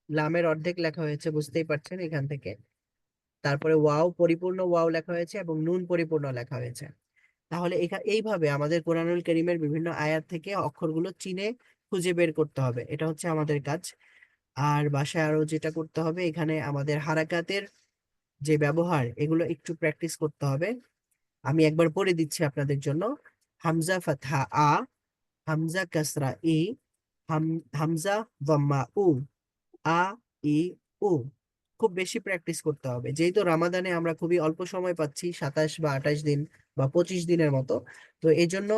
লামের অর্ধেক লেখা হয়েছে বুঝতেই পারছেন এখান থেকে, তারপরে ওয়াও, পরিপূর্ণ ওয়াও লেখা হয়েছে, এবং নুন পরিপূর্ণ লেখা হয়েছে। তাহলে এইভাবে আমাদের কোরআনুল কারীমের বিভিন্ন আয়াত থেকে অক্ষরগুলো চিনে খুঁজে বের করতে হবে, এটা হচ্ছে আমাদের কাজ। আর বাসায় আরো যেটা করতে হবে, এখানে আমাদের হারাকাতের যে ব্যবহার, এগুলো একটু প্র্যাকটিস করতে হবে। আমি একবার পড়ে দিচ্ছি আপনাদের জন্য। হামজা ফাতহা আ, হামজা কাসরা ই, হাম হামজা দম্মা উ, আ ই উ। খুব বেশি প্র্যাকটিস করতে হবে, যেহেতু রামাদানে আমরা খুবই অল্প সময় পাচ্ছি, 27 বা 28 দিন বা 25 দিনের মতো। তো এই জন্য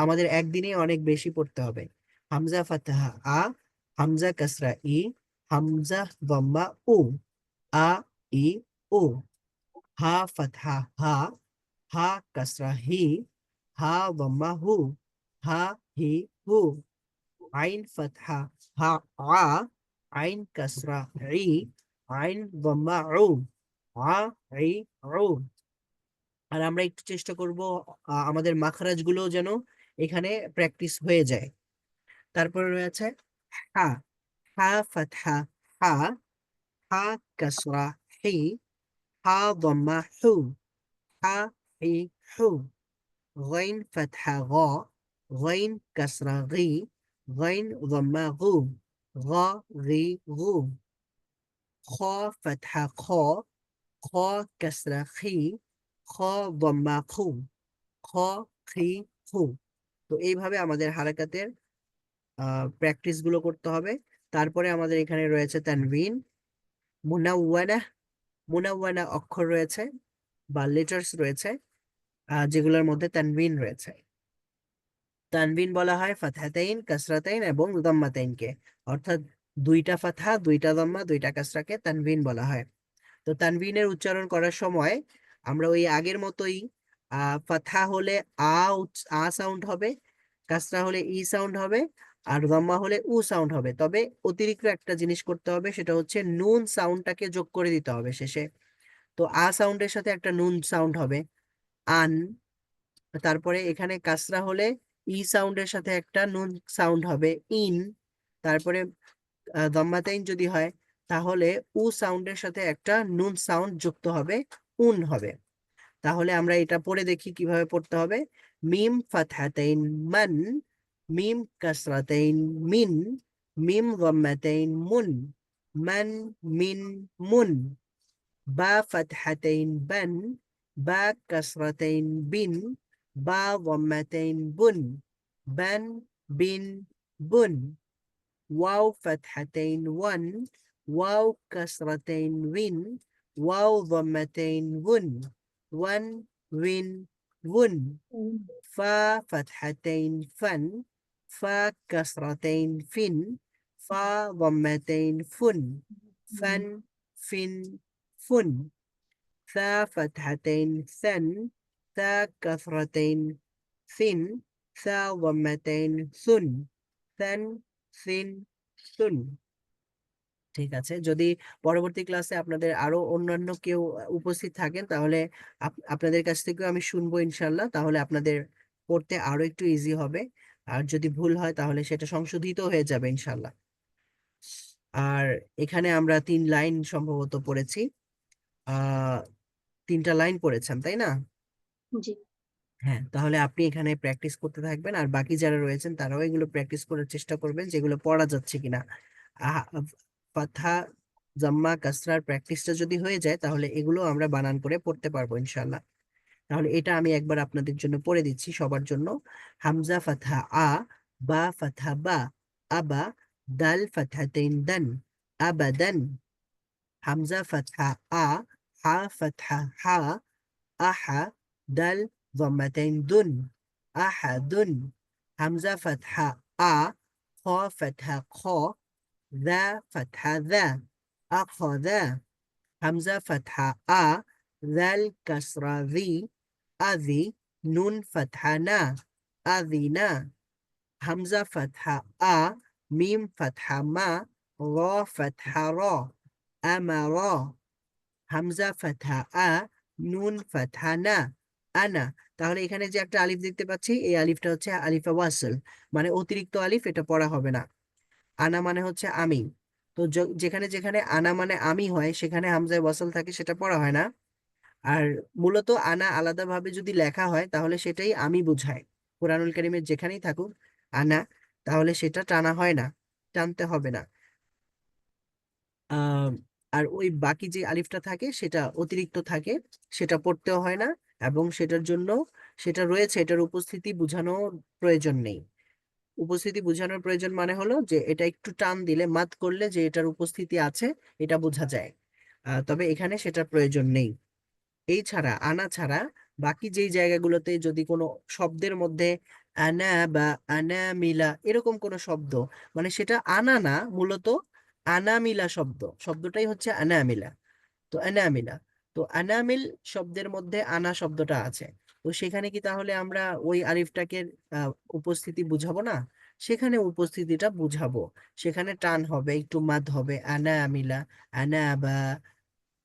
আমাদের একদিনে অনেক বেশি পড়তে হবে। হামজা ফাতহা আ, হামজা কাসরা ই, হামজা দম্মা উ, আ ই উ। হা ফাতহা হা, হা কাসরা হি, হা দম্মা হু, হা হি হু। আইন ফাতহা হা আ, আইন কাসরা ই, আইন দম্মা উ, আ ই উ। আর আমরা একটু চেষ্টা করব আমাদের মাখরাজ গুলো যেন এখানে প্র্যাকটিস হয়ে যায়। তারপরে রয়েছে হা, হা ফাতহা হা, হা কাসরা হি, হা দম্মা হু, হা হি হু। غين فتحة غا، غين كسرة غي، غين ضمة غو، غا غي غو. خا فتحة خا، خا كسرة خي، خا ضمة خو، خا خي خو। তো এইভাবে আমাদের হারাকাতের প্র্যাকটিস গুলো করতে হবে। তারপরে আমাদের এখানে রয়েছে তানবিন, মুনাওয়ানা, মুনাওয়ানা অক্ষর রয়েছে বা লেটার্স রয়েছে, যেগুলোর মধ্যে তানবিন রয়েছে। তানবিন বলা হয় ফাতহাতাইন, কাসরাতাইন এবং দম্মাতাইনকে, অর্থাৎ দুইটা ফাতহা, দুইটা দম্মা, দুইটা কাসরাকে তানবিন বলা হয়। তো তানবিনের উচ্চারণ করার সময় আমরা ওই আগের মতোই, ফাতহা হলে আ সাউন্ড হবে, কাসরা হলে ই সাউন্ড হবে, আর দম্মা হলে উ সাউন্ড হবে। তবে অতিরিক্ত একটা জিনিস করতে হবে, সেটা হচ্ছে নুন সাউন্ডটাকে যোগ করে দিতে হবে শেষে। তো সাউন্ডের সাথে একটা নুন সাউন্ড হবে, আন। তারপরে এখানে কাসরা হলে ই সাউন্ডের সাথে একটা নুন সাউন্ড হবে, ইন। তারপরে দম্মাতাইন যদি হয় তাহলে উ সাউন্ডের সাথে একটা নুন সাউন্ড যুক্ত হবে, উন হবে। তাহলে আমরা এটা পড়ে দেখি কিভাবে পড়তে হবে। মিম ফাতহাতাইন মান, মিম কাসরাতাইন মিন, মিম দম্মাতাইন মুন, মান মিন মুন। বা ফাতহাতাইন বান, বা কাসরাতাইন বিন, বা দম্মাতাইন বুন, বান বিন বুন। واو فتحتين ون، واو كسرتين وين، واو ضمتين ون، ون وين ون. فا فتحتين فن، فا كسرتين فن، فا ضمتين فن، فن فن فن. ثا فتحتين ثن، ثا كسرتين ثن، ثا ضمتين ثن، ثن ثن ثن. ঠিক আছে, যদি পরবর্তী ক্লাসে আপনাদের আরো অন্যান্য কেউ উপস্থিত থাকেন তাহলে আপনাদের কাছ থেকেও আমি শুনবো ইনশাল্লাহ, তাহলে আপনাদের পড়তে আরো একটু ইজি হবে। আর যদি ভুল হয় তাহলে সেটা সংশোধিত হয়ে যাবে ইনশাল্লাহ। আর এখানে আমরা 3 লাইন সম্ভবত পড়েছি, 3টা লাইন পড়েছেন তাই না? জি। হ্যাঁ, তাহলে আপনি এখানে প্র্যাকটিস করতে থাকবেন, আর বাকি যারা রয়েছেন তারাও এগুলো প্র্যাকটিস করার চেষ্টা করবেন যেগুলো পড়া যাচ্ছে কিনা। ফাথা জাম্মা কাসরার প্র্যাকটিসটা যদি হয়ে যায় তাহলে এগুলো আমরা বানান করে পড়তে পারবো ইনশাল্লাহ। তাহলে এটা আমি একবার আপনাদের জন্য পড়ে দিচ্ছি সবার জন্য। হামজা ফাথা আ, বা ফাথা বা, আবা, দাল ফাথাতাইন দান, আবাদান। হামজা ফাথা আ, হা ফাথা হা, আহা, দাল ضمتين دن، أحد. همزة فتحة أ، خ فتحة خ، ذا فتحة ذا، أخذ. همزة فتحة أ، ذال كسرة ذي، أذي، نون فتحة نا، أذنا. همزة فتحة أ، ميم فتحة ما، را فتحة را، أمر. হামজা ফাতহা আ, নুন ফাতহা না, আনা। তাহলে এখানে যে একটা আলিফ দেখতে পাচ্ছি, এই আলিফটা হচ্ছে আলিফে ওয়াসল, মানে অতিরিক্ত আলিফ, এটা পড়া হবে না। আনা মানে হচ্ছে আমি। তো যেখানে যেখানে আনা মানে আমি হয় সেখানে হামজায় ওয়াসল থাকে, সেটা পড়া হয় না। আর মূলত আনা আলাদাভাবে যদি লেখা হয় তাহলে সেটাই আমি বোঝায়। কোরআনুল কারীমের যেখানেই থাকুক আনা, তাহলে সেটা টানা হয় না, টানতে হবে না। আহ আর ওই বাকি যে আলিফটা থাকে সেটা অতিরিক্ত থাকে, সেটা পড়তেও হয় না, এবং সেটার জন্য সেটা রয়েছে, এটার উপস্থিতি বোঝানোর প্রয়োজন নেই। উপস্থিতি বোঝানোর প্রয়োজন মানে হলো যে এটা একটু টান দিলে, মাত করলে যে এটার উপস্থিতি আছে এটা বোঝা যায়। তবে এখানে সেটার প্রয়োজন নেই। এই ছাড়া, আনা ছাড়া বাকি যেই জায়গাগুলোতে যদি কোনো শব্দের মধ্যে আনা বা আনামিলা এরকম কোনো শব্দ, মানে সেটা আনা না, মূলত আনামিলা শব্দটাই হচ্ছে আনামিলা। তো আনামিলা, তো আনামিল শব্দের মধ্যে আনা শব্দটা আছে। তো সেখানে কি তাহলে আমরা ওই আলিফটাকে উপস্থিতি বুঝাবো না? সেখানে উপস্থিতিটা বুঝাবো। সেখানে টান হবে, একটু মাদ হবে, আনামিলা, আনাবা,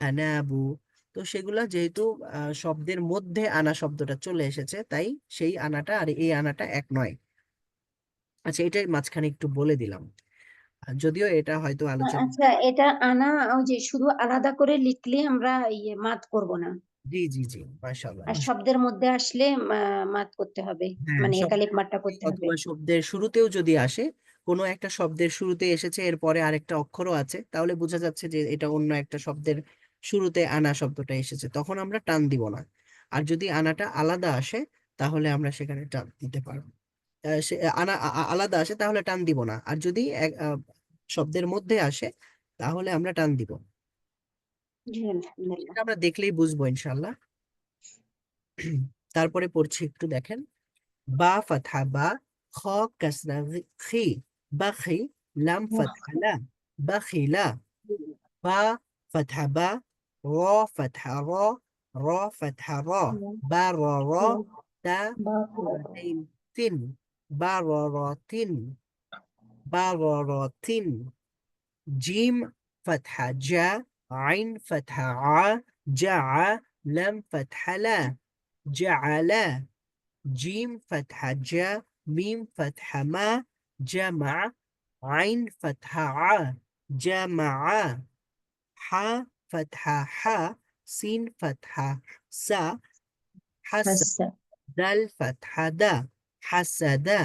আনাবু। তো সেগুলা যেহেতু শব্দের মধ্যে আনা শব্দটা চলে এসেছে, তাই সেই আনাটা আর এই আনাটা এক নয়। আচ্ছা, এটাই মাঝখানে একটু বলে দিলাম, যদিও এটা হয়তো আলোচনা। আচ্ছা, এটা আনা ওই যে শুধু আলাদা করে লিখলে আমরা ইয়ে মাত করব না, জি জি জি, মাশাআল্লাহ। আর শব্দের মধ্যে আসলে মাত করতে হবে, হ্যাঁ, মানে শব্দ একালিপ মাতটা করতে হবে। অথবা শব্দের শুরুতেও যদি আসে, কোনো একটা শব্দের শুরুতে এসেছে এরপরে আরেকটা অক্ষরও আছে, তাহলে বোঝা যাচ্ছে যে এটা অন্য একটা শব্দের শুরুতে আনা শব্দটা এসেছে, তখন আমরা টান দিব না। আর যদি আনাটা আলাদা আসে তাহলে আমরা সেখানে টান দিতে পারবো। আনা আলাদা আসে তাহলে টান দিব না, আর যদি শব্দের মধ্যে আসে তাহলে আমরা টান দিব। জি, আলহামদুলিল্লাহ। এটা আমরা দেখলেই বুঝবো ইনশাল্লাহ। তারপরে পড়ছি, একটু দেখেন। বা ফাতহা বা, খ কাসরা খি, বাখি, লাম ফাতহা লা, বাখিলা। বা ফাতহা বা, র ফাতহা র, র ফাতহা র, বা র র, তা তিন তিন, বা র র তিন, বা র র তিন। জিম ফাতহা জা, আইন ফাতহা আ, জা, লাম ফাতহা লা, জাআলা। جيم فتحة جا، ميم فتحة ما، جمع. আইন ফাতহা আ, জামাআ, হা ফাতহা হা, সিন ফাতহা সা, হাসা, حاسة. দাল ফাতহা দা, হাসাদা,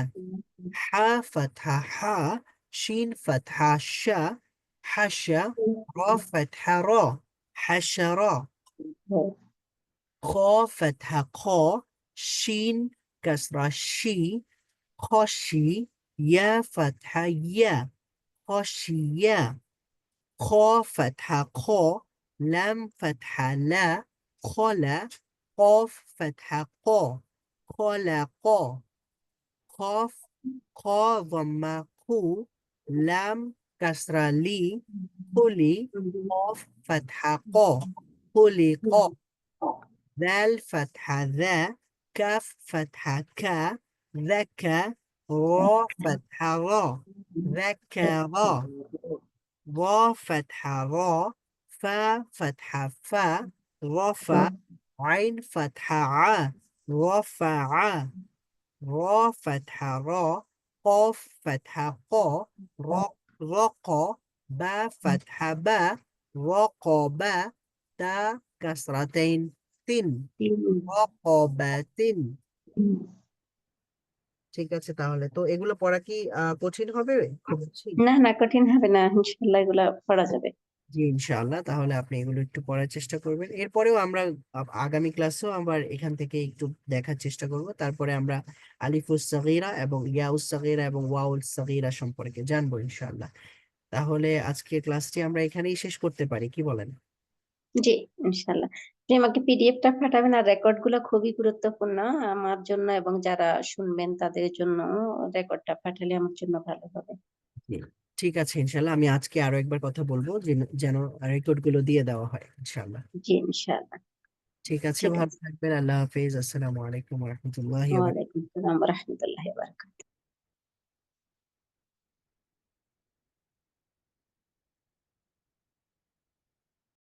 হা ফাতহা হা, শিন ফাতহা শা, হাসা, র ফাতহা র, হাসারা, খ ফাতহা খ, শিন কাসরা শি, খসি, ইয়া ফাতহা ইয়া, খসিয়া, খ ফাতহা খ, লাম ফাতহা লা, খলা, কফ ফাতহা ক, খলাক, খফ খ দম্মা খু, লাম কাসরা লি, খুলি, কফ ফাতহা ক, খুলিক, ذال فتحة ذا، كاف فتحة كا، ذكى، را فتحة را، ذكر، را فتحة را، فا فتحة فا، رفع، عين فتحة ع، رفع، را فتحة را، قاف فتحة قا، رق، با فتحة با، رقب، تا كسرتين তিন, রকবাতিন। ঠিক আছে, তাহলে তো এগুলো পড়া কি কঠিন হবে খুব বেশি? না না, কঠিন হবে না, ইনশাল্লাহ এগুলা পড়া যাবে। জি ইনশাআল্লাহ, তাহলে আপনি এগুলো একটু পড়ার চেষ্টা করবেন। এরপরেও আমরা আগামী ক্লাসেও আবার এখান থেকে একটু দেখার চেষ্টা করব। তারপরে আমরা আলিফুস সাগীরা এবং ইয়াউস সাগীরা এবং ওয়াউল সাগীরা সম্পর্কে জানবো ইনশাআল্লাহ। তাহলে আজকে ক্লাসটি আমরা এখানেই শেষ করতে পারি, কি বলেন? জি, ইনশাল্লাহ। আপনি আমাকে পিডিএফটা পাঠাবেন, আর রেকর্ড গুলো খুবই গুরুত্বপূর্ণ আমার জন্য এবং যারা শুনবেন তাদের জন্য। রেকর্ডটা পাঠালে আমার জন্য ভালো হবে। জি, ঠিক আছে ইনশাআল্লাহ, আমি আজকে আরো একবার কথা বলবো যে যেন রেকর্ড গুলো দিয়ে দেওয়া হয় ইনশাআল্লাহ। জি, ইনশাল্লাহ। ঠিক আছে, ঠিক ভালো আছে। থাকবেন। আল্লাহ হাফেজ। আসসালামু আলাইকুম রহমতুল্লাহ। ওয়ালাইকুম আসসালাম ওয়া রাহমাতুল্লাহি